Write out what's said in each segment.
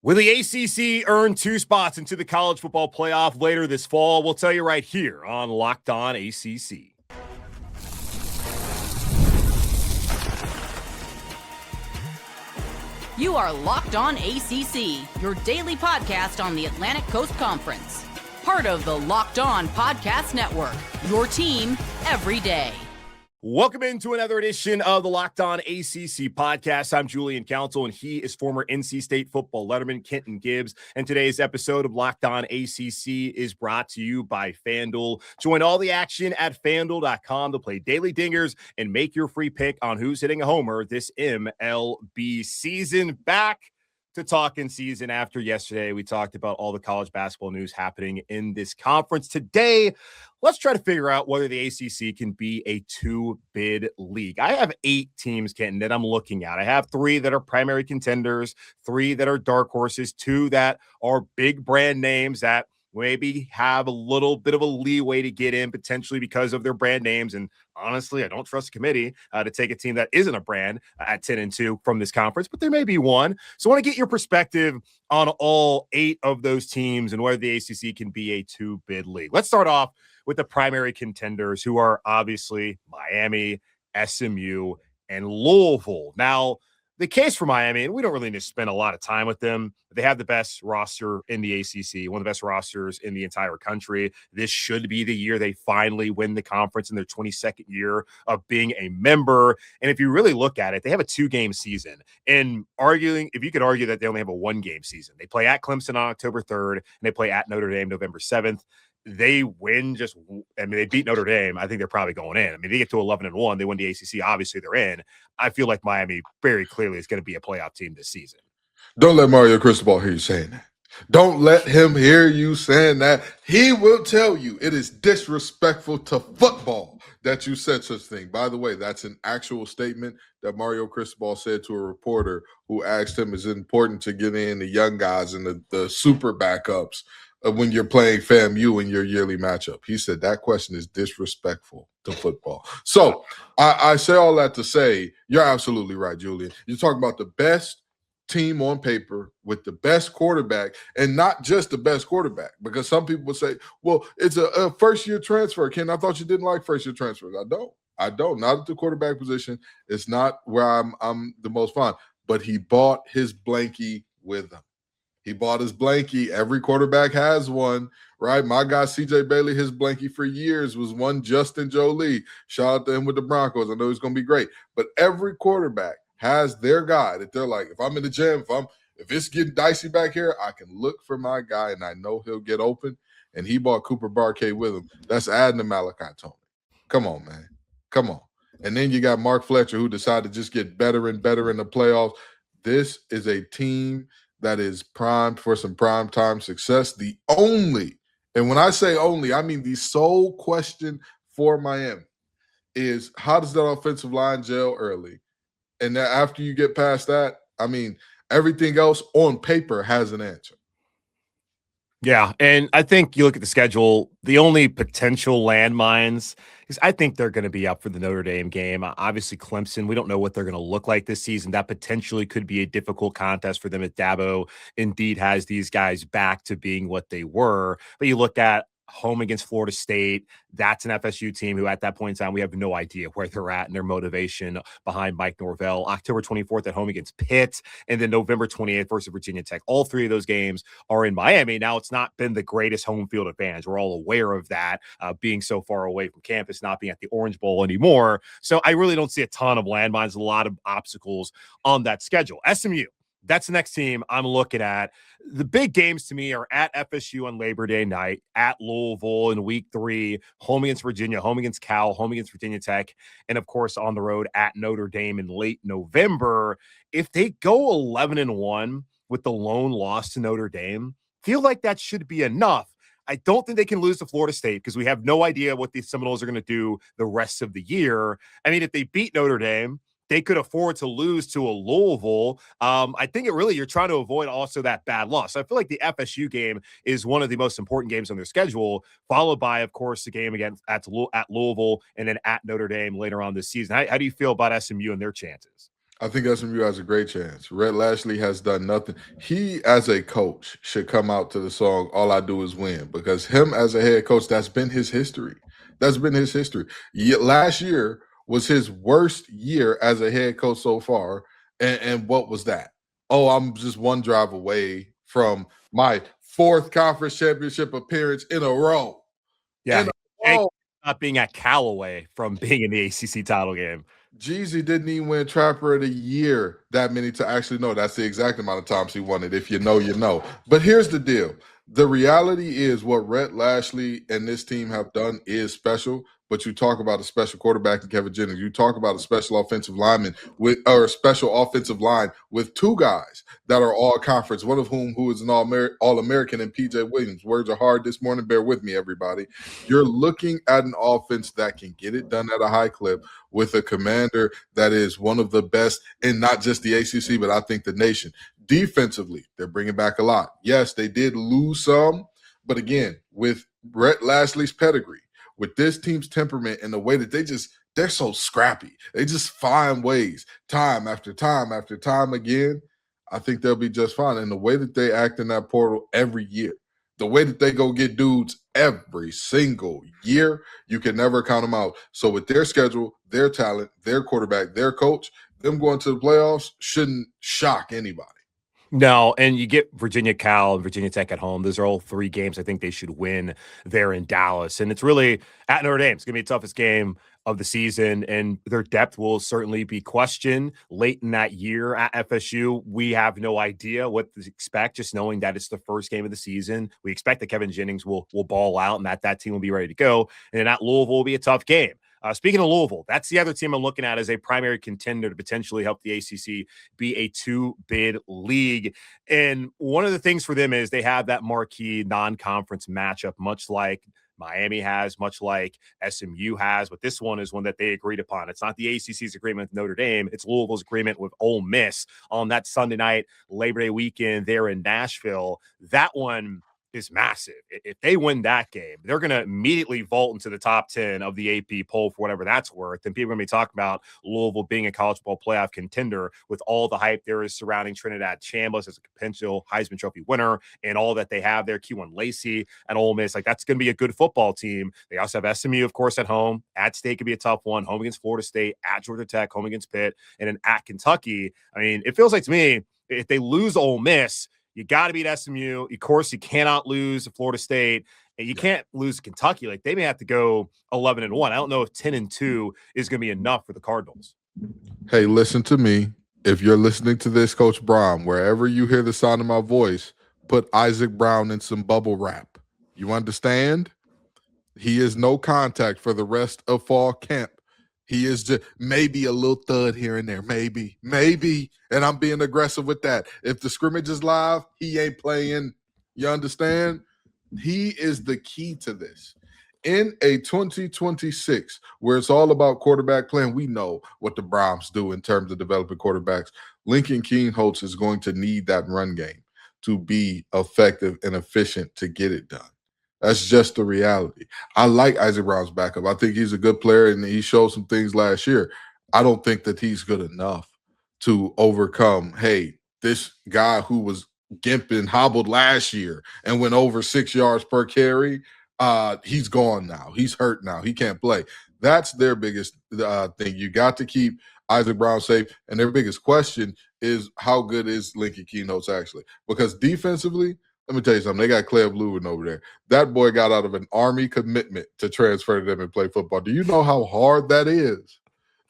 Will the ACC earn 2 spots into the college football playoff later this fall? We'll tell you right here on Locked On ACC. You are Locked On ACC, your daily podcast on the Atlantic Coast Conference. Part of the Locked On Podcast Network, your team every day. Welcome into another edition of the Locked On ACC podcast. I'm Julian Council, and he is former NC State football letterman Kenton Gibbs. And today's episode of Locked On ACC is brought to you by FanDuel. Join all the action at FanDuel.com to play daily dingers and make your free pick on who's hitting a homer this MLB season. Back to talking season after yesterday. We talked about all the college basketball news happening in this conference. Today, let's try to figure out whether the ACC can be a 2-bid league. I have 8 teams, Kenton, that I'm looking at. I have 3 that are primary contenders, 3 that are dark horses, 2 that are big brand names that maybe have a little bit of a leeway to get in potentially because of their brand names. And honestly, I don't trust the committee to take a team that isn't a brand at 10-2 from this conference, but there may be one. So I want to get your perspective on all 8 of those teams and whether the ACC can be a 2-bid league. Let's start off with the primary contenders, who are obviously Miami, SMU, and Louisville. Now, the case for Miami, and we don't really need to spend a lot of time with them. They have the best roster in the ACC, one of the best rosters in the entire country. This should be the year they finally win the conference in their 22nd year of being a member. And if you really look at it, they have a 2-game season. And if you could argue that they only have a 1-game season. They play at Clemson on October 3rd, and they play at Notre Dame November 7th. They win they beat Notre Dame. I think they're probably going in. I mean, they get to 11-1. They win the ACC. Obviously, they're in. I feel like Miami very clearly is going to be a playoff team this season. Don't let Mario Cristobal hear you saying that. Don't let him hear you saying that. He will tell you it is disrespectful to football that you said such thing. By the way, that's an actual statement that Mario Cristobal said to a reporter who asked him, is it important to get in the young guys and the super backups when you're playing FAMU in your yearly matchup? He said that question is disrespectful to football. So I say all that to say, you're absolutely right, Julian. You're talking about the best team on paper with the best quarterback, and not just the best quarterback, because some people would say, well, it's a first-year transfer. Ken, I thought you didn't like first-year transfers. I don't. Not at the quarterback position. It's not where I'm the most fond. But he bought his blankie with him. He bought his blankie. Every quarterback has one, right? My guy, CJ Bailey, his blankie for years was one Justin Jolie. Shout out to him with the Broncos. I know he's going to be great. But every quarterback has their guy that they're like, if I'm in the gym, if it's getting dicey back here, I can look for my guy and I know he'll get open. And he bought Cooper Barkate with him. That's adding to Malachi Tony. Come on, man. Come on. And then you got Mark Fletcher, who decided to just get better and better in the playoffs. This is a team that is primed for some primetime success. The only, and when I say only, I mean the sole question for Miami is, how does that offensive line gel early? And then after you get past that, I mean, everything else on paper has an answer. Yeah, and I think you look at the schedule, the only potential landmines is I think they're going to be up for the Notre Dame game. Obviously, Clemson, we don't know what they're going to look like this season. That potentially could be a difficult contest for them if Dabo indeed has these guys back to being what they were. But you look at home against Florida State. That's an FSU team who at that point in time, we have no idea where they're at and their motivation behind Mike Norvell. October 24th at home against Pitt, and then November 28th versus Virginia Tech. All 3 of those games are in Miami. Now, it's not been the greatest home field advantage. We're all aware of that, being so far away from campus, not being at the Orange Bowl anymore. So I really don't see a ton of landmines, a lot of obstacles on that schedule. SMU. That's the next team I'm looking at. The big games to me are at FSU on Labor Day night, at Louisville in week 3, home against Virginia, home against Cal, home against Virginia Tech, and of course on the road at Notre Dame in late November. If they go 11-1 with the lone loss to Notre Dame, feel like that should be enough. I don't think they can lose to Florida State because we have no idea what the Seminoles are going to do the rest of the year. I mean, if they beat Notre Dame, they could afford to lose to a Louisville. I think you're trying to avoid also that bad loss. So I feel like the FSU game is one of the most important games on their schedule, followed by, of course, the game again at Louisville and then at Notre Dame later on this season. How do you feel about SMU and their chances? I think SMU has a great chance. Rhett Lashley has done nothing. He, as a coach, should come out to the song "All I Do Is Win" because him as a head coach, that's been his history. That's been his history. Last year was his worst year as a head coach so far. And what was that? Oh, I'm just one drive away from my fourth conference championship appearance in a row. Yeah, not being at Callaway from being in the ACC title game. Jeezy didn't even win Trapper of the Year that many to actually know. That's the exact amount of times he won it. If you know, you know. But here's the deal. The reality is what Rhett Lashley and this team have done is special. But you talk about a special quarterback in Kevin Jennings. You talk about a special offensive lineman or a special offensive line with two guys that are all conference, one of whom who is an All-American in PJ Williams. Words are hard this morning. Bear with me, everybody. You're looking at an offense that can get it done at a high clip with a commander that is one of the best in not just the ACC, but I think the nation. Defensively, they're bringing back a lot. Yes, they did lose some, but again, with Rhett Lashley's pedigree, with this team's temperament and the way that they're so scrappy. They just find ways time after time after time again. I think they'll be just fine. And the way that they act in that portal every year, the way that they go get dudes every single year, you can never count them out. So with their schedule, their talent, their quarterback, their coach, them going to the playoffs shouldn't shock anybody. No, and you get Virginia, Cal, and Virginia Tech at home. Those are all three games I think they should win there in Dallas. And it's really at Notre Dame. It's going to be the toughest game of the season, and their depth will certainly be questioned late in that year at FSU. We have no idea what to expect, just knowing that it's the first game of the season. We expect that Kevin Jennings will ball out and that team will be ready to go. And then at Louisville will be a tough game. Speaking of Louisville, that's the other team I'm looking at as a primary contender to potentially help the ACC be a two-bid league. And one of the things for them is they have that marquee non-conference matchup, much like Miami has, much like SMU has, but this one is one that they agreed upon. It's not the ACC's agreement with Notre Dame. It's Louisville's agreement with Ole Miss on that Sunday night, Labor Day weekend there in Nashville. That one is massive. If they win that game, they're going to immediately vault into the top 10 of the AP poll for whatever that's worth. And people are going to be talking about Louisville being a college football playoff contender with all the hype there is surrounding Trinidad Chambliss as a potential Heisman Trophy winner and all that they have there. Q1 Lacey and Ole Miss, like that's going to be a good football team. They also have SMU, of course, at home. At State could be a tough one. Home against Florida State, at Georgia Tech, home against Pitt, and then at Kentucky. I mean, it feels like to me, if they lose Ole Miss, you got to beat SMU. Of course, you cannot lose to Florida State, and you can't lose to Kentucky. Like they may have to go 11-1. I don't know if 10-2 is going to be enough for the Cardinals. Hey, listen to me. If you're listening to this, Coach Brown, wherever you hear the sound of my voice, put Isaac Brown in some bubble wrap. You understand? He is no contact for the rest of fall camp. He is just maybe a little thud here and there. Maybe. And I'm being aggressive with that. If the scrimmage is live, he ain't playing. You understand? He is the key to this. In a 2026, where it's all about quarterback playing, we know what the Browns do in terms of developing quarterbacks. Lincoln Keenholz is going to need that run game to be effective and efficient to get it done. That's just the reality. I like Isaac Brown's backup. I think he's a good player, and he showed some things last year. I don't think that he's good enough to overcome, hey, this guy who was gimping, hobbled last year and went over 6 yards per carry, he's gone now. He's hurt now. He can't play. That's their biggest thing. You got to keep Isaac Brown safe, and their biggest question is how good is Lincoln Keenholz actually? Because defensively, let me tell you something. They got Clev Lubin over there. That boy got out of an Army commitment to transfer to them and play football. Do you know how hard that is?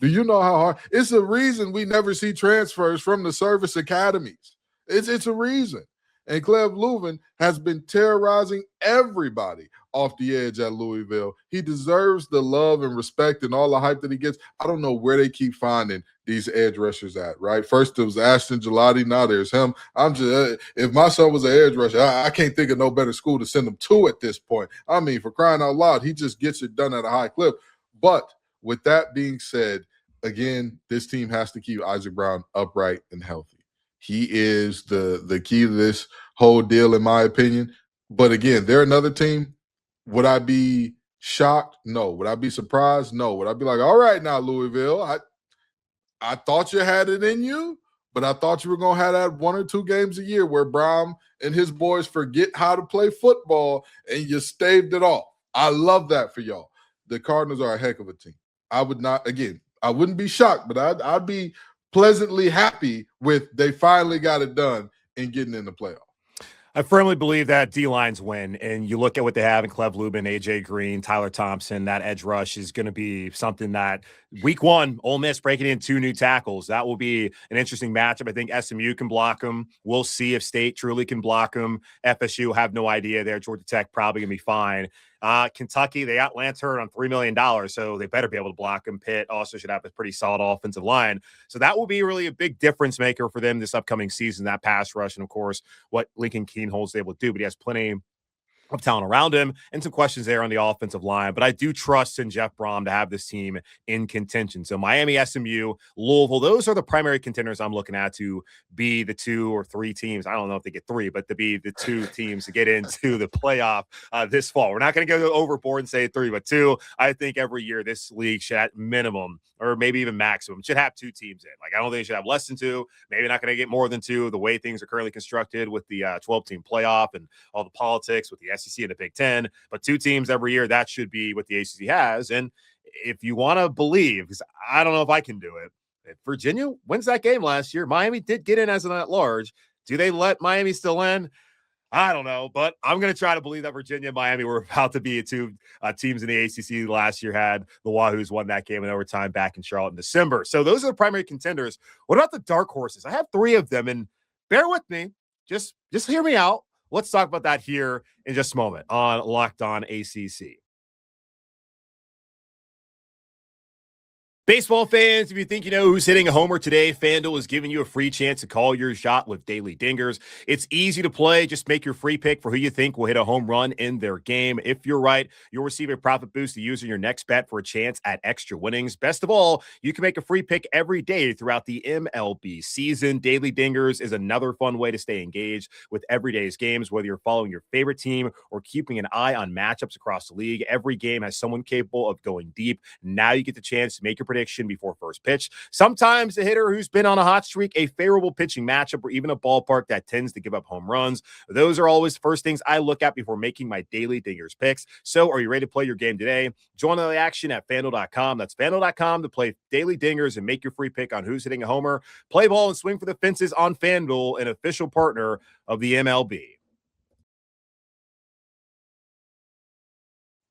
Do you know how hard? It's a reason we never see transfers from the service academies. It's a reason. And Clev Lubin has been terrorizing everybody off the edge at Louisville. He deserves the love and respect and all the hype that he gets. I don't know where they keep finding these edge rushers at, right? First it was Ashton Gelati, now there's him. I'm just if my son was an edge rusher, I can't think of no better school to send him to at this point. I mean, for crying out loud, he just gets it done at a high clip. But with that being said, again, this team has to keep Isaac Brown upright and healthy. He is the key to this whole deal, in my opinion. But again, they're another team. Would I be shocked? No. Would I be surprised? No. Would I be like, all right now, Louisville, I thought you had it in you, but I thought you were going to have that 1 or 2 games a year where Brown and his boys forget how to play football and you staved it off. I love that for y'all. The Cardinals are a heck of a team. I wouldn't be shocked, but I'd be pleasantly happy with they finally got it done and getting in the playoff. I firmly believe that D-lines win, and you look at what they have in Clev Lubin, A.J. Green, Tyler Thompson, that edge rush is going to be something that week 1, Ole Miss breaking in 2 new tackles. That will be an interesting matchup. I think SMU can block them. We'll see if State truly can block them. FSU have no idea there. Georgia Tech probably going to be fine. Kentucky, they got Lance Hurd on $3 million, so they better be able to block him. Pitt also should have a pretty solid offensive line. So that will be really a big difference maker for them this upcoming season, that pass rush, and, of course, what Lincoln Keenholz is able to do. But he has plenty of talent around him and some questions there on the offensive line. But I do trust in Jeff Brom to have this team in contention. So Miami, SMU, Louisville, those are the primary contenders I'm looking at to be the 2 or 3 teams. I don't know if they get 3, but to be the 2 teams to get into the playoff this fall. We're not going to go overboard and say 3, but 2. I think every year this league should at minimum, or maybe even maximum, should have 2 teams in. Like, I don't think it should have less than 2. Maybe not going to get more than 2 the way things are currently constructed with the 12-team playoff and all the politics with the SEC and the Big Ten. But 2 teams every year, that should be what the ACC has. And if you want to believe, because I don't know if I can do it, if Virginia wins that game last year, Miami did get in as an at-large. Do they let Miami still in? I don't know, but I'm going to try to believe that Virginia and Miami were about to be 2 teams in the ACC last year. Had the Wahoos won that game in overtime back in Charlotte in December. So those are the primary contenders. What about the dark horses? I have 3 of them, and bear with me. Just hear me out. Let's talk about that here in just a moment on Locked On ACC. Baseball fans, if you think you know who's hitting a homer today, FanDuel is giving you a free chance to call your shot with daily dingers. It's easy to play. Just make your free pick for who you think will hit a home run in their game. If you're right, you'll receive a profit boost to use in your next bet for a chance at extra winnings. Best of all, you can make a free pick every day throughout the MLB season. Daily dingers is another fun way to stay engaged with everyday's games, whether you're following your favorite team or keeping an eye on matchups across the league. Every game has someone capable of going deep. Now you get the chance to make your prediction before first pitch. Sometimes a hitter who's been on a hot streak, a favorable pitching matchup, or even a ballpark that tends to give up home runs. Those are always the first things I look at before making my daily dingers picks. So are you ready to play your game today? Join the action at FanDuel.com. That's FanDuel.com to play daily dingers and make your free pick on who's hitting a homer. Play ball and swing for the fences on FanDuel, an official partner of the MLB.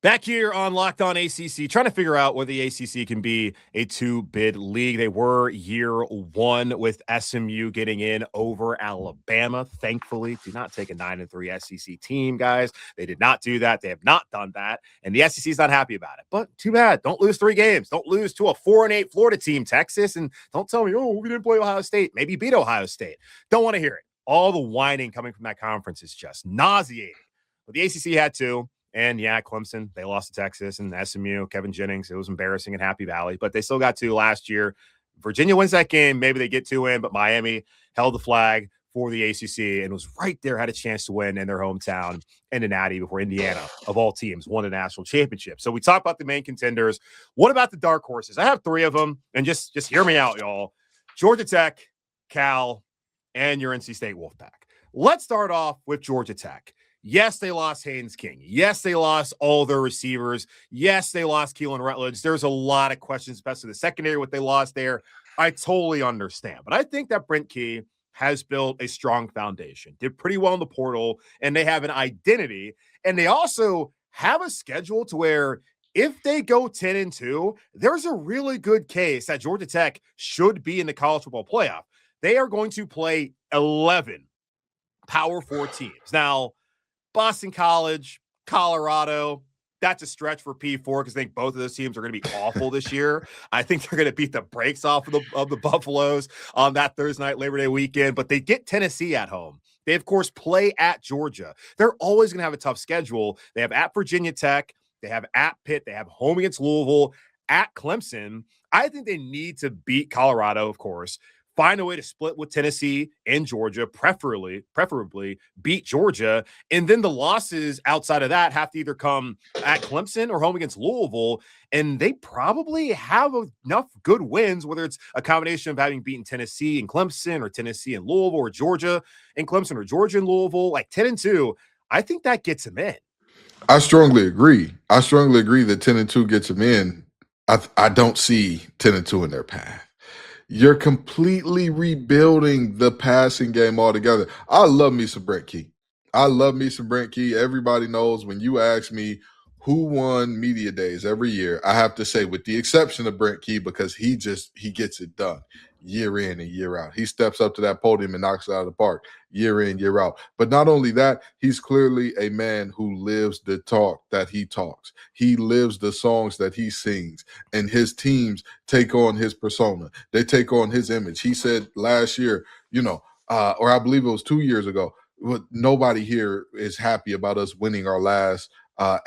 Back here on Locked On ACC, trying to figure out whether the ACC can be a 2-bid league. They were year 1 with SMU getting in over Alabama. Thankfully, do not take a 9-3 SEC team, guys. They did not do that. They have not done that. And the SEC is not happy about it. But too bad. Don't lose 3 games. Don't lose to a 4-8 Florida team, Texas. And don't tell me, oh, we didn't play Ohio State. Maybe beat Ohio State. Don't want to hear it. All the whining coming from that conference is just nauseating. But the ACC had 2. And yeah, Clemson, they lost to Texas, and SMU, Kevin Jennings, it was embarrassing in Happy Valley, but they still got 2 last year. Virginia wins that game. Maybe they get 2 in, but Miami held the flag for the ACC and was right there, had a chance to win in their hometown in the Natty before Indiana, of all teams, won a national championship. So we talk about the main contenders. What about the dark horses? I have 3 of them, and just hear me out, y'all. Georgia Tech, Cal, and your NC State Wolfpack. Let's start off with Georgia Tech. Yes, they lost Haynes King. Yes, they lost all their receivers. Yes, they lost Keelan Rutledge. There's a lot of questions, especially the secondary, what they lost there. I totally understand. But I think that Brent Key has built a strong foundation, did pretty well in the portal, and they have an identity. And they also have a schedule to where if they go 10-2, there's a really good case that Georgia Tech should be in the college football playoff. They are going to play 11 Power 4 teams. Now, Boston College, Colorado, that's a stretch for P4 because I think both of those teams are going to be awful this year. I think they're going to beat the brakes off of the Buffaloes on that Thursday night Labor Day weekend, but they get Tennessee at home. They, of course, play at Georgia. They're always going to have a tough schedule. They have at Virginia Tech. They have at Pitt. They have home against Louisville, at Clemson. I think they need to beat Colorado, of course, find a way to split with Tennessee and Georgia, preferably beat Georgia. And then the losses outside of that have to either come at Clemson or home against Louisville. And they probably have enough good wins, whether it's a combination of having beaten Tennessee and Clemson or Tennessee and Louisville or Georgia and Clemson or Georgia and Louisville, like 10-2. I think that gets them in. I strongly agree. I strongly agree that 10-2 gets them in. I don't see 10-2 in their path. You're completely rebuilding the passing game altogether. I love me some Brent Key. Everybody knows when you ask me who won media days every year, I have to say, with the exception of Brent Key, because he gets it done year in and year out. He steps up to that podium and knocks it out of the park year in, year out. But not only that, he's clearly a man who lives the talk that he talks. He lives the songs that he sings, and his teams take on his persona. They take on his image. He said last year, or I believe it was 2 years ago, nobody here is happy about us winning our last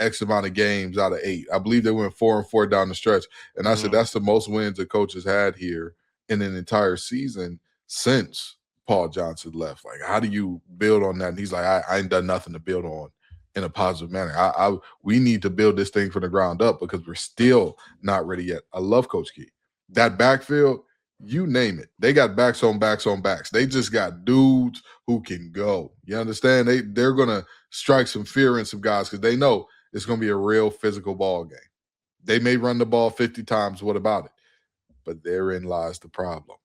X amount of games out of 8. I believe they went 4-4 down the stretch. And I said, that's the most wins the coach has had here in an entire season since Paul Johnson left. Like, how do you build on that? And he's like, I ain't done nothing to build on in a positive manner. We need to build this thing from the ground up because we're still not ready yet. I love Coach Key. That backfield, you name it. They got backs on backs on backs. They just got dudes who can go. You understand? They're going to strike some fear in some guys because they know it's going to be a real physical ball game. They may run the ball 50 times. What about it? But therein lies the problem.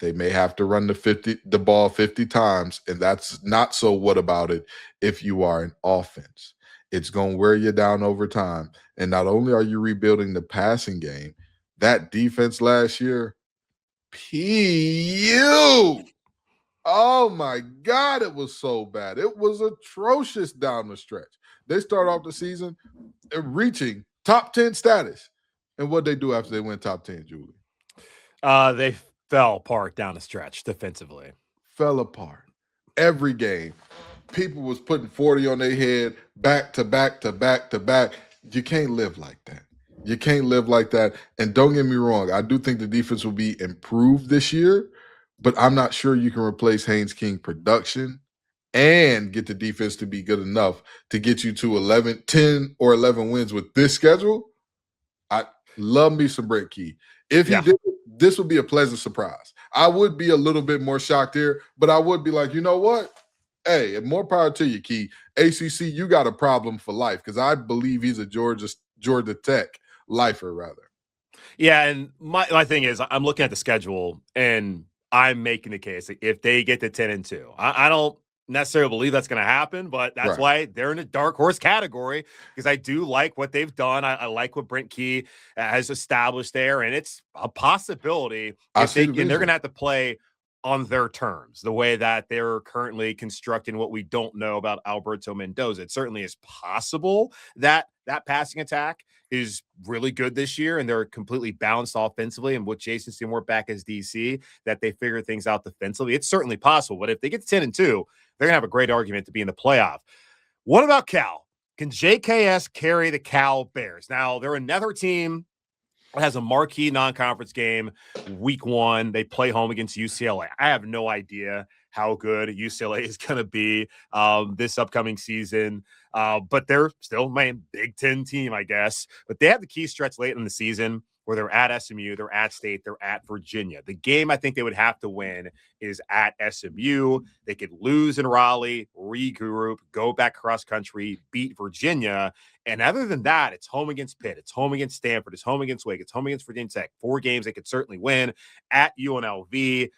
They may have to run the ball 50 times, and that's not so what about it if you are an offense. It's going to wear you down over time. And not only are you rebuilding the passing game, that defense last year, PU. Oh, my God, it was so bad. It was atrocious down the stretch. They start off the season reaching top 10 status. And what they do after they win top 10, Julian? They fell apart down the stretch defensively. Fell apart. Every game. People was putting 40 on their head, back to back to back to back. You can't live like that. You can't live like that. And don't get me wrong, I do think the defense will be improved this year, but I'm not sure you can replace Haynes King production and get the defense to be good enough to get you to 10 or 11 wins with this schedule. I love me some Brent Key. If he did, this would be a pleasant surprise. I would be a little bit more shocked here, but I would be like, you know what? Hey, more power to you, Key. ACC, you got a problem for life because I believe he's a Georgia Tech lifer, rather. Yeah, and my thing is I'm looking at the schedule, and I'm making the case that if they get to 10-2, I don't necessarily believe that's going to happen, but that's why they're in a dark horse category because I do like what they've done. I like what Brent Key has established there, and it's a possibility and they're going to have to play on their terms, the way that they're currently constructing what we don't know about Alberto Mendoza. It certainly is possible that that passing attack is really good this year and they're completely balanced offensively. And with Jason Seymour back as DC, that they figure things out defensively. It's certainly possible. But if they get to 10-2, they're going to have a great argument to be in the playoff. What about Cal? Can JKS carry the Cal Bears? Now, they're another team that has a marquee non-conference game week 1. They play home against UCLA. I have no idea how good UCLA is going to be this upcoming season. But they're still my Big Ten team, I guess. But they have the key stretch late in the season where they're at SMU, they're at State, they're at Virginia. The game I think they would have to win is at SMU. They could lose in Raleigh, regroup, go back cross country, beat Virginia. And other than that, it's home against Pitt, it's home against Stanford, it's home against Wake, it's home against Virginia Tech. 4 games they could certainly win. At UNLV,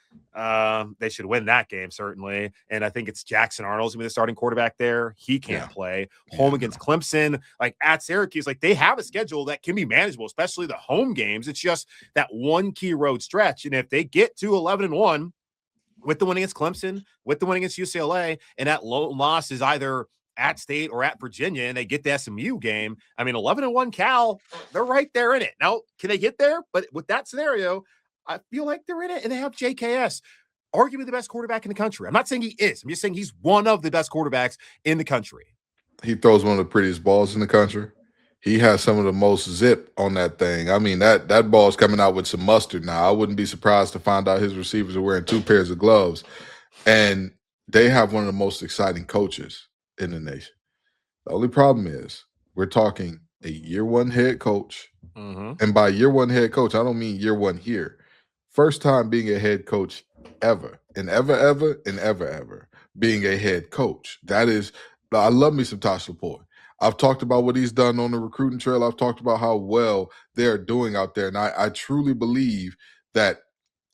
they should win that game, certainly. And I think it's Jackson Arnold's going to be the starting quarterback there. He can't play. Home against Clemson, like at Syracuse, like they have a schedule that can be manageable, especially the home games. It's just that one key road stretch. And if they get to 11-1 with the win against Clemson, with the win against UCLA, and that loss is either at State or at Virginia, and they get the SMU game, I mean, 11-1 Cal, they're right there in it. Now, can they get there? But with that scenario, I feel like they're in it, and they have JKS, arguably the best quarterback in the country. I'm not saying he is. I'm just saying he's one of the best quarterbacks in the country. He throws one of the prettiest balls in the country. He has some of the most zip on that thing. I mean, that ball's coming out with some mustard now. I wouldn't be surprised to find out his receivers are wearing 2 pairs of gloves. And they have one of the most exciting coaches in the nation. The only problem is we're talking a year one head coach. And by year one head coach, I don't mean year one here. First time being a head coach ever being a head coach. That is, I love me some Tosh Lapointe. I've talked about what he's done on the recruiting trail. I've talked about how well they're doing out there. And I truly believe that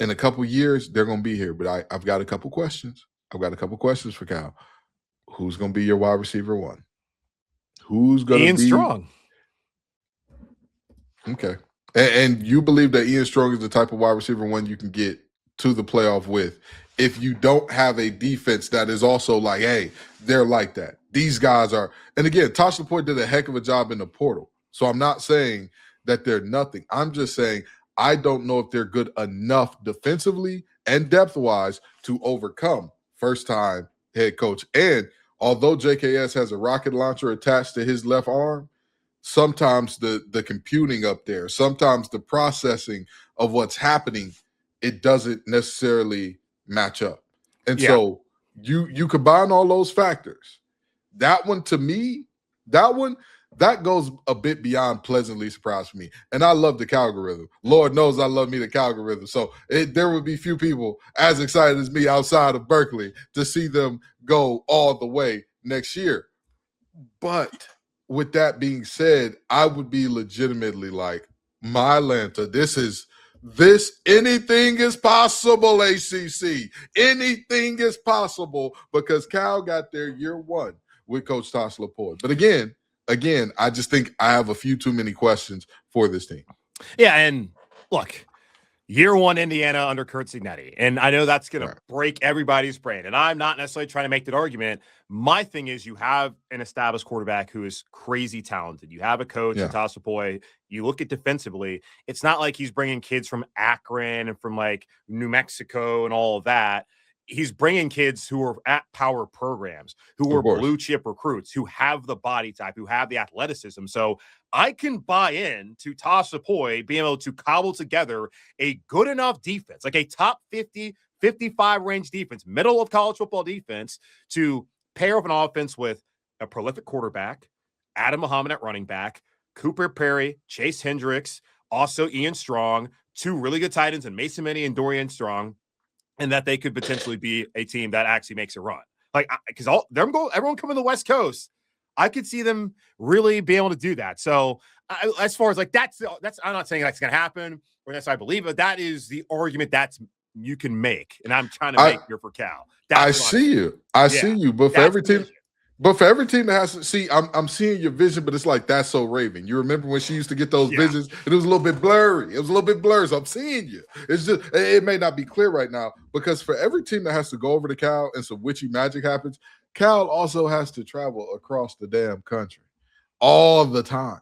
in a couple years, they're going to be here. But I've got a couple questions. I've got a couple questions for Cal. Who's going to be your wide receiver one? Who's going to be Ian Strong? Okay. And you believe that Ian Strong is the type of wide receiver one you can get to the playoff with if you don't have a defense that is also like, hey, they're like that. These guys are. And again, Tosh Lapointe did a heck of a job in the portal. So I'm not saying that they're nothing. I'm just saying I don't know if they're good enough defensively and depth-wise to overcome first-time head coach. And although JKS has a rocket launcher attached to his left arm, sometimes the computing up there, sometimes the processing of what's happening, it doesn't necessarily match up. And so you combine all those factors. That one, to me, that goes a bit beyond pleasantly surprised for me. And I love the algorithm. Lord knows I love me the algorithm. So there would be few people as excited as me outside of Berkeley to see them go all the way next year. But with that being said, I would be legitimately like, my Atlanta, anything is possible, ACC. Anything is possible because Cal got their year one with Coach Tosh Lapointe. But again, I just think I have a few too many questions for this team. Yeah, and look, year one Indiana under Kurt Cignetti. And I know that's going to break everybody's brain. And I'm not necessarily trying to make that argument. My thing is you have an established quarterback who is crazy talented. You have a coach, Tosh Lapointe. You look at defensively, it's not like he's bringing kids from Akron and from like New Mexico and all of that. He's bringing kids who are at power programs, who are blue chip recruits, who have the body type, who have the athleticism. So I can buy in to Tosh Lapointe being able to cobble together a good enough defense, like a top 50, 55 range defense, middle of college football defense, to pair up an offense with a prolific quarterback, Adam Muhammad at running back, Cooper Perry, Chase Hendricks, also Ian Strong, 2 really good tight ends, and Mason Minnie and Darian Strong. And that they could potentially be a team that actually makes a run. Like, because everyone coming to the West Coast, I could see them really be able to do that. So as far as like, that's, I'm not saying that's going to happen or that's, I believe, but that is the argument you can make. And I'm trying to make here for Cal. I see you. But for every team that has to see, I'm seeing your vision, but it's like, that's so Raven. You remember when she used to get those visions and it was a little bit blurry. So I'm seeing you. It's just, it may not be clear right now because for every team that has to go over to Cal and some witchy magic happens, Cal also has to travel across the damn country all the time.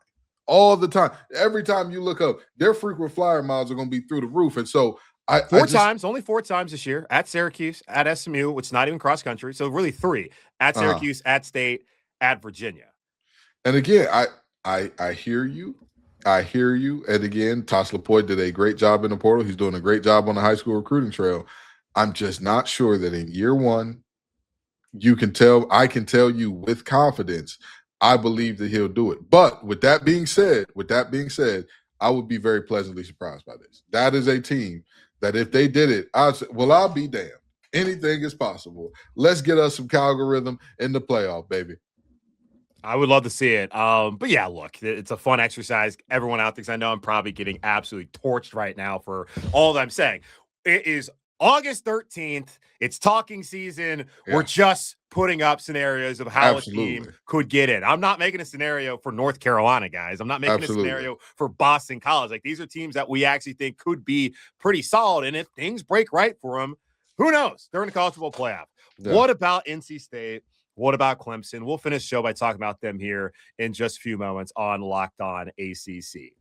Every time you look up, their frequent flyer miles are going to be through the roof. And so only 4 times this year at Syracuse, at SMU, which is not even cross country. So really 3 at Syracuse, at State, at Virginia. And again, I hear you. And again, Tosh Lapointe did a great job in the portal. He's doing a great job on the high school recruiting trail. I'm just not sure that in year one, I can tell you with confidence, I believe that he'll do it. But with that being said, I would be very pleasantly surprised by this. That is a team that if they did it, I'd say, well, I'll be damned. Anything is possible. Let's get us some algorithm in the playoff, baby. I would love to see it. But yeah, look, it's a fun exercise. Everyone out there, because I know I'm probably getting absolutely torched right now for all that I'm saying. It is August 13th. It's talking season. Yeah. We're just putting up scenarios of how a team could get in. I'm not making a scenario for North Carolina, guys. I'm not making a scenario for Boston College. Like, these are teams that we actually think could be pretty solid. And if things break right for them, who knows? They're in the college football playoff. Yeah. What about NC State? What about Clemson? We'll finish the show by talking about them here in just a few moments on Locked On ACC.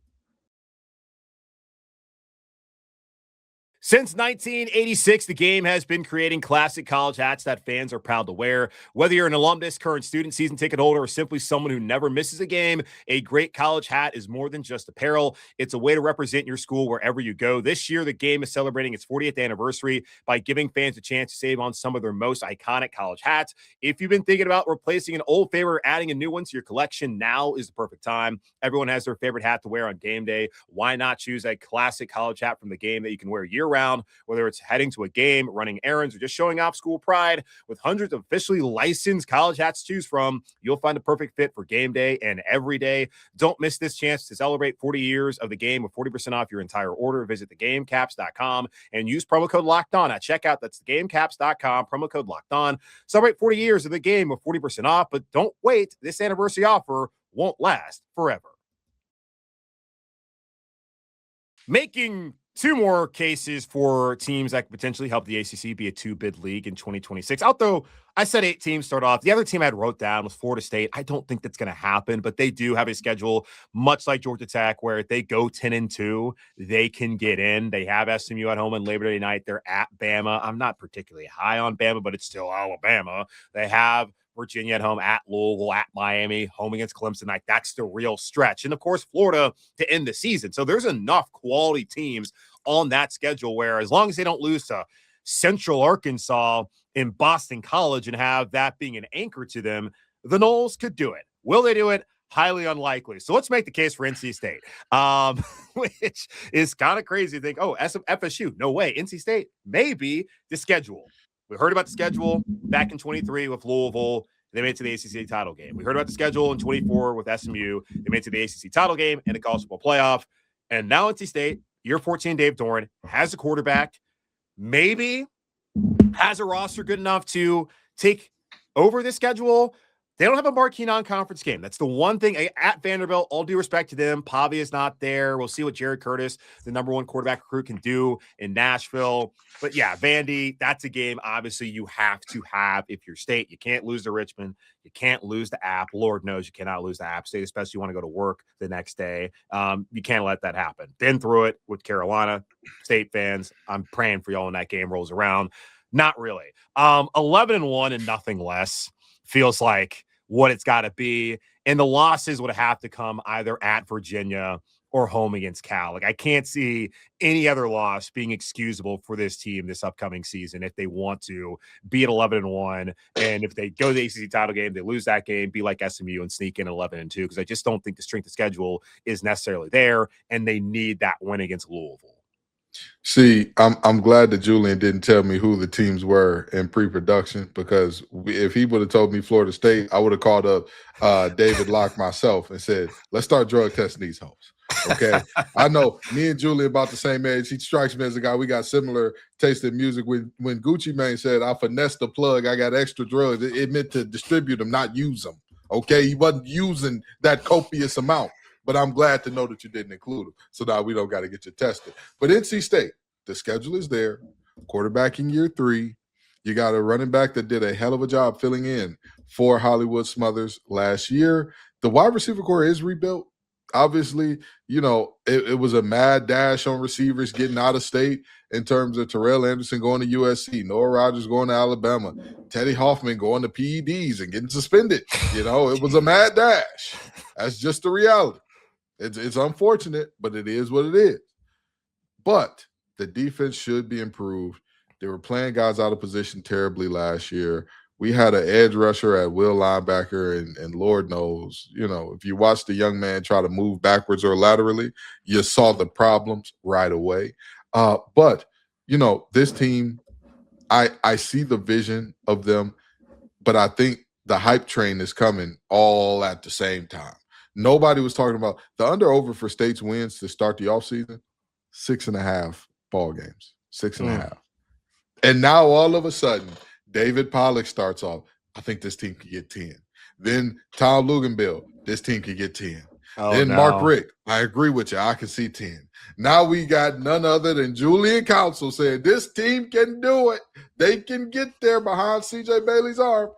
Since 1986, the game has been creating classic college hats that fans are proud to wear. Whether you're an alumnus, current student, season ticket holder, or simply someone who never misses a game, a great college hat is more than just apparel. It's a way to represent your school wherever you go. This year, the game is celebrating its 40th anniversary by giving fans a chance to save on some of their most iconic college hats. If you've been thinking about replacing an old favorite or adding a new one to your collection, now is the perfect time. Everyone has their favorite hat to wear on game day. Why not choose a classic college hat from the game that you can wear year-round, whether it's heading to a game, running errands, or just showing off school pride? With hundreds of officially licensed college hats to choose from, you'll find a perfect fit for game day and every day. Don't miss this chance to celebrate 40 years of the game with 40% off your entire order. Visit thegamecaps.com and use promo code LOCKEDON at checkout. That's thegamecaps.com, promo code LOCKEDON. Celebrate 40 years of the game with 40% off, but don't wait. This anniversary offer won't last forever. Making two more cases for teams that could potentially help the ACC be a two-bid league in 2026. Although I said 8 teams start off. The other team I had wrote down was Florida State. I don't think that's going to happen, but they do have a schedule much like Georgia Tech where if they go 10-2, they can get in. They have SMU at home on Labor Day night. They're at Bama. I'm not particularly high on Bama, but it's still Alabama. They have Virginia at home, at Louisville, at Miami, home against Clemson. Like, that's the real stretch. And, of course, Florida to end the season. So there's enough quality teams on that schedule where as long as they don't lose to Central Arkansas in Boston College and have that being an anchor to them, the Noles could do it. Will they do it? Highly unlikely. So let's make the case for NC State, which is kind of crazy to think, oh, FSU, no way. NC State, maybe the schedule. We heard about the schedule back in 23 with Louisville. They made it to the ACC title game. We heard about the schedule in 24 with SMU. They made it to the ACC title game and the college football playoff. And now NC State, year 14, Dave Doran, has a quarterback, maybe has a roster good enough to take over the schedule. They don't have a marquee non-conference game. That's the one thing at Vanderbilt. All due respect to them. Pavia is not there. We'll see what Jared Curtis, the number 1 quarterback recruit, can do in Nashville. But yeah, Vandy, that's a game obviously you have to have if you're State. You can't lose to Richmond. You can't lose the App. Lord knows you cannot lose the App State, especially if you want to go to work the next day. You can't let that happen. Been through it with Carolina. State fans, I'm praying for y'all when that game rolls around. Not really. 11-1 and nothing less feels like what it's got to be. And the losses would have to come either at Virginia or home against Cal. Like, I can't see any other loss being excusable for this team this upcoming season if they want to be at 11-1. And if they go to the ACC title game, they lose that game, be like SMU and sneak in 11-2, because I just don't think the strength of schedule is necessarily there, and they need that win against Louisville. See, I'm glad that Julian didn't tell me who the teams were in pre-production, because if he would have told me Florida State, I would have called up David Locke myself and said, let's start drug testing these hoes. Okay. I know me and Julian about the same age. He strikes me as a guy, we got similar taste in music. When Gucci Mane said, I finessed the plug, I got extra drugs, it meant to distribute them, not use them. Okay. He wasn't using that copious amount. But I'm glad to know that you didn't include them. So now we don't got to get you tested. But NC State, the schedule is there. Quarterback in year 3. You got a running back that did a hell of a job filling in for Hollywood Smothers last year. The wide receiver core is rebuilt. Obviously, you know, it was a mad dash on receivers getting out of state in terms of Terrell Anderson going to USC, Noah Rogers going to Alabama, Teddy Hoffman going to PEDs and getting suspended. You know, it was a mad dash. That's just the reality. It's unfortunate, but it is what it is. But the defense should be improved. They were playing guys out of position terribly last year. We had an edge rusher at will linebacker, and Lord knows, you know, if you watch the young man try to move backwards or laterally, you saw the problems right away. But, you know, this team, I see the vision of them, but I think the hype train is coming all at the same time. Nobody was talking about the under-over for State's wins to start the offseason, 6.5 ball games, 6.5. And now all of a sudden, David Pollock starts off, I think this team could get 10. Then Tom Luganbill, this team could get 10. Then Mark Richt, I agree with you, I can see 10. Now we got none other than Julian Council saying this team can do it. They can get there behind CJ Bailey's arm.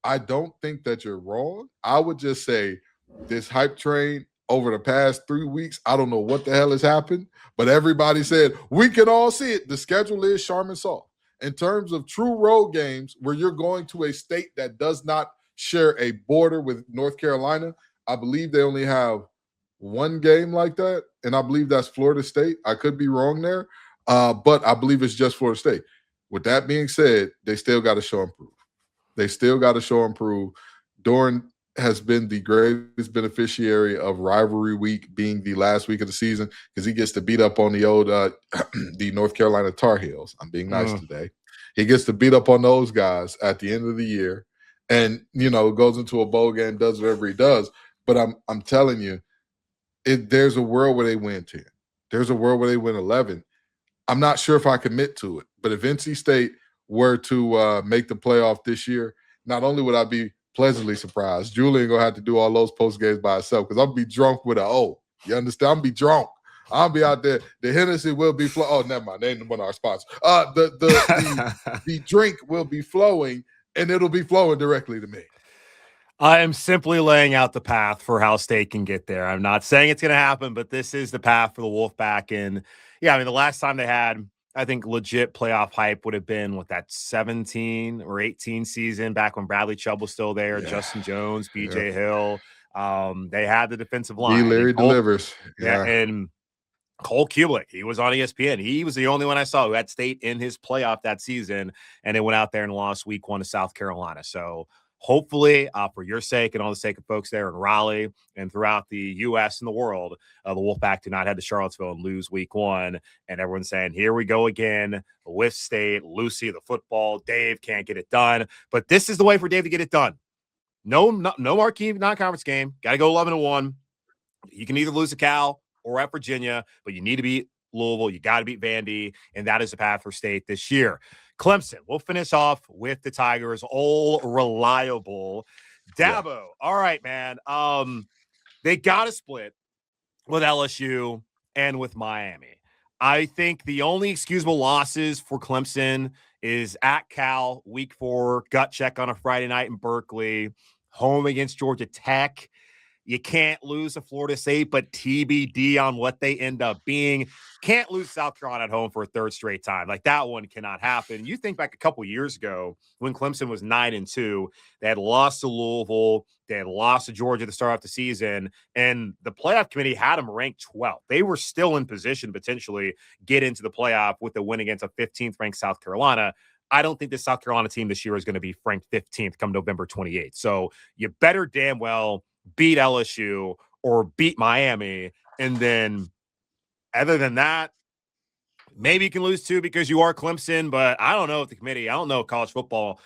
I don't think that you're wrong. I would just say this hype train over the past 3 weeks, I don't know what the hell has happened, but everybody said, we can all see it. The schedule is Charmin soft. In terms of true road games where you're going to a state that does not share a border with North Carolina, I believe they only have one game like that, and I believe that's Florida State. I could be wrong there, but I believe it's just Florida State. With that being said, they still got to show improve. They still got to show improve. Doran has been the greatest beneficiary of rivalry week being the last week of the season because he gets to beat up on the old the North Carolina Tar Heels. I'm being nice today. He gets to beat up on those guys at the end of the year and, goes into a bowl game, does whatever he does. But I'm telling you, there's a world where they win 10. There's a world where they win 11. I'm not sure if I commit to it, but if NC State were to make the playoff this year, not only would I be pleasantly surprised, Julian gonna have to do all those post games by himself because I'll be drunk with an O. You understand? I'm be drunk. I'll be out there. The Hennessy will be flowing. Oh, never mind. They ain't one of our spots. The drink will be flowing, and it'll be flowing directly to me. I am simply laying out the path for how State can get there. I'm not saying it's going to happen, but this is the path for the Wolfpack. And yeah, I mean, the last time they had, I think, legit playoff hype would have been with that 17 or 18 season back when Bradley Chubb was still there, Justin Jones, BJ Hill. They had the defensive line. Larry delivers. Yeah, and Cole Kubelik, he was on ESPN. He was the only one I saw who had State in his playoff that season, and they went out there and lost week 1 to South Carolina. So hopefully, for your sake and all the sake of folks there in Raleigh and throughout the U.S. and the world, the Wolfpack do not head to Charlottesville and lose week 1. And everyone's saying, here we go again with State. Lucy, the football. Dave can't get it done. But this is the way for Dave to get it done. No marquee non-conference game. Got to go 11-1. You can either lose to Cal or at Virginia, but you need to beat Louisville. You got to beat Vandy, and that is the path for State this year. Clemson, we'll finish off with the Tigers, all reliable. Dabo, yeah. All right, man. They got to split with LSU and with Miami. I think the only excusable losses for Clemson is at Cal, week 4, gut check on a Friday night in Berkeley, home against Georgia Tech. You can't lose to Florida State, but TBD on what they end up being. Can't lose South Carolina at home for a third straight time. Like, that one cannot happen. You think back a couple years ago when Clemson was 9-2, they had lost to Louisville, they had lost to Georgia to start off the season, and the playoff committee had them ranked 12th. They were still in position to potentially get into the playoff with a win against a 15th ranked South Carolina. I don't think the South Carolina team this year is going to be ranked 15th come November 28th. So you better damn well beat LSU or beat Miami. And then other than that, maybe you can lose 2 because you are Clemson, but I don't know if the committee, I don't know if college football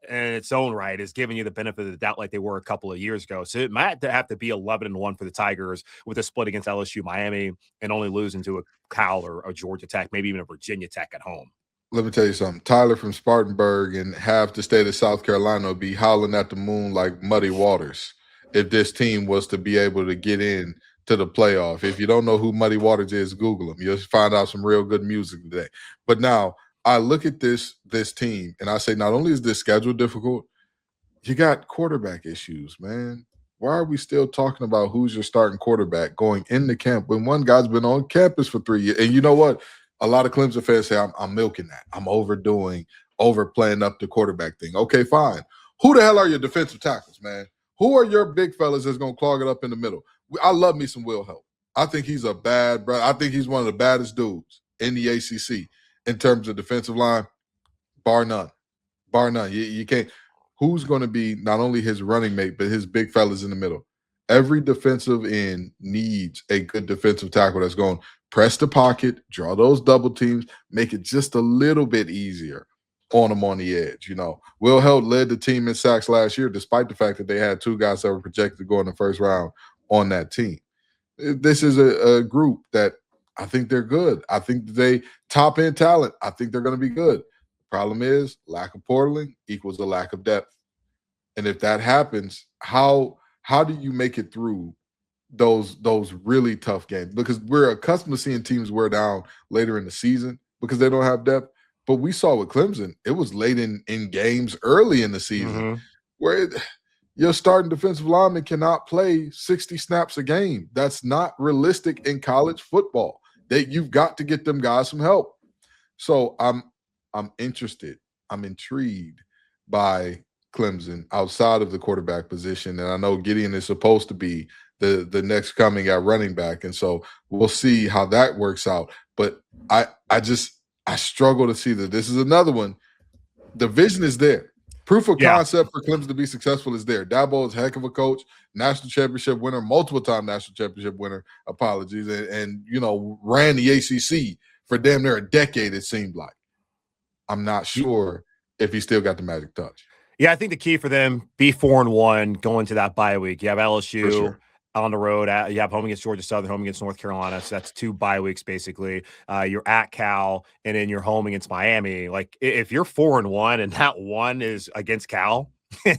in its own right is giving you the benefit of the doubt like they were a couple of years ago. So it might have to be 11-1 for the Tigers with a split against LSU, Miami, and only losing to a Cal or a Georgia Tech, maybe even a Virginia Tech at home. Let me tell you something. Tyler from Spartanburg and half the state of South Carolina will be howling at the moon like muddy waters if this team was to be able to get in to the playoff. If you don't know who Muddy Waters is, Google him. You'll find out some real good music today. But now I look at this team and I say, not only is this schedule difficult, you got quarterback issues, man. Why are we still talking about who's your starting quarterback going into camp when one guy's been on campus for 3 years? And you know what? A lot of Clemson fans say, I'm milking that. I'm overplaying up the quarterback thing. Okay, fine. Who the hell are your defensive tackles, man? Who are your big fellas that's going to clog it up in the middle? I love me some Will Help. I think he's a bad brother. I think he's one of the baddest dudes in the ACC in terms of defensive line, bar none. Bar none. You can't. Who's going to be not only his running mate, but his big fellas in the middle? Every defensive end needs a good defensive tackle that's going to press the pocket, draw those double teams, make it just a little bit easier on them on the edge. Will Help led the team in sacks last year, despite the fact that they had 2 guys that were projected to go in the first round on that team. This is a group that I think they're good. I think they top end talent. I think they're going to be good. Problem is lack of portaling equals a lack of depth. And if that happens, how do you make it through those really tough games? Because we're accustomed to seeing teams wear down later in the season because they don't have depth. But we saw with Clemson, it was late in games early in the season where Your starting defensive lineman cannot play 60 snaps a game. That's not realistic in college football. You've got to get them guys some help. So I'm interested. I'm intrigued by Clemson outside of the quarterback position. And I know Gideon is supposed to be the next coming at running back. And so we'll see how that works out. But I struggle to see that this is another one. The vision is there. Proof of concept for Clemson to be successful is there. Dabo is a heck of a coach, national championship winner, multiple-time national championship winner, and ran the ACC for damn near a decade, it seemed like. I'm not sure if he still got the magic touch. Yeah, I think the key for them, be 4-1 going to that bye week. You have LSU on the road. You have home against Georgia Southern, home against North Carolina. So that's 2 bye weeks, basically. You're at Cal, and then you're home against Miami. Like, if you're 4-1 and that one is against Cal,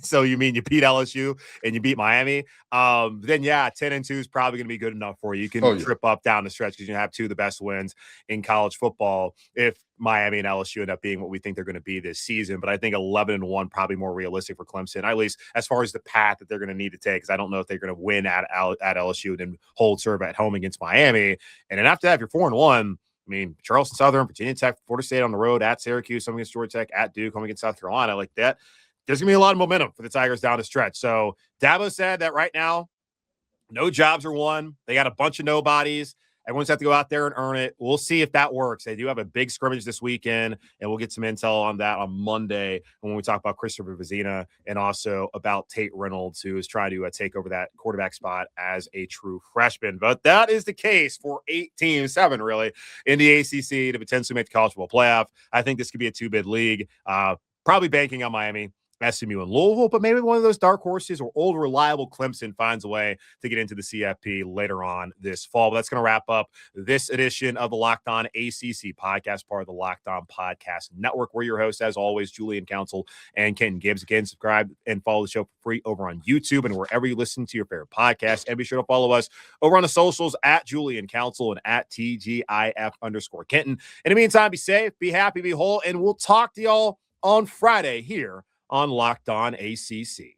so you mean you beat LSU and you beat Miami, then 10-2 is probably going to be good enough for you. You can trip up down the stretch because you have 2 of the best wins in college football if Miami and LSU end up being what we think they're going to be this season. But I think 11-1 probably more realistic for Clemson, at least as far as the path that they're going to need to take, because I don't know if they're going to win at LSU and then hold serve at home against Miami. And then after that, if you're 4-1, I mean, Charleston Southern, Virginia Tech, Florida State on the road, at Syracuse, home against Georgia Tech, at Duke, home against South Carolina, like that. There's going to be a lot of momentum for the Tigers down the stretch. So Dabo said that right now, no jobs are won. They got a bunch of nobodies. Everyone's have to go out there and earn it. We'll see if that works. They do have a big scrimmage this weekend, and we'll get some intel on that on Monday when we talk about Christopher Vizina and also about Tate Reynolds, who is trying to take over that quarterback spot as a true freshman. But that is the case for 8 teams, 7 really, in the ACC to potentially make the college football playoff. I think this could be a 2-bid league, probably banking on Miami, SMU, and Louisville, but maybe one of those dark horses or old reliable Clemson finds a way to get into the CFP later on this fall. But that's going to wrap up this edition of the Locked On ACC podcast, part of the Locked On Podcast Network. We're your hosts, as always, Julian Council and Kenton Gibbs. Again, subscribe and follow the show for free over on YouTube and wherever you listen to your favorite podcast. And be sure to follow us over on the socials at Julian Council and at TGIF_Kenton. In the meantime, be safe, be happy, be whole, and we'll talk to y'all on Friday here on Locked On ACC.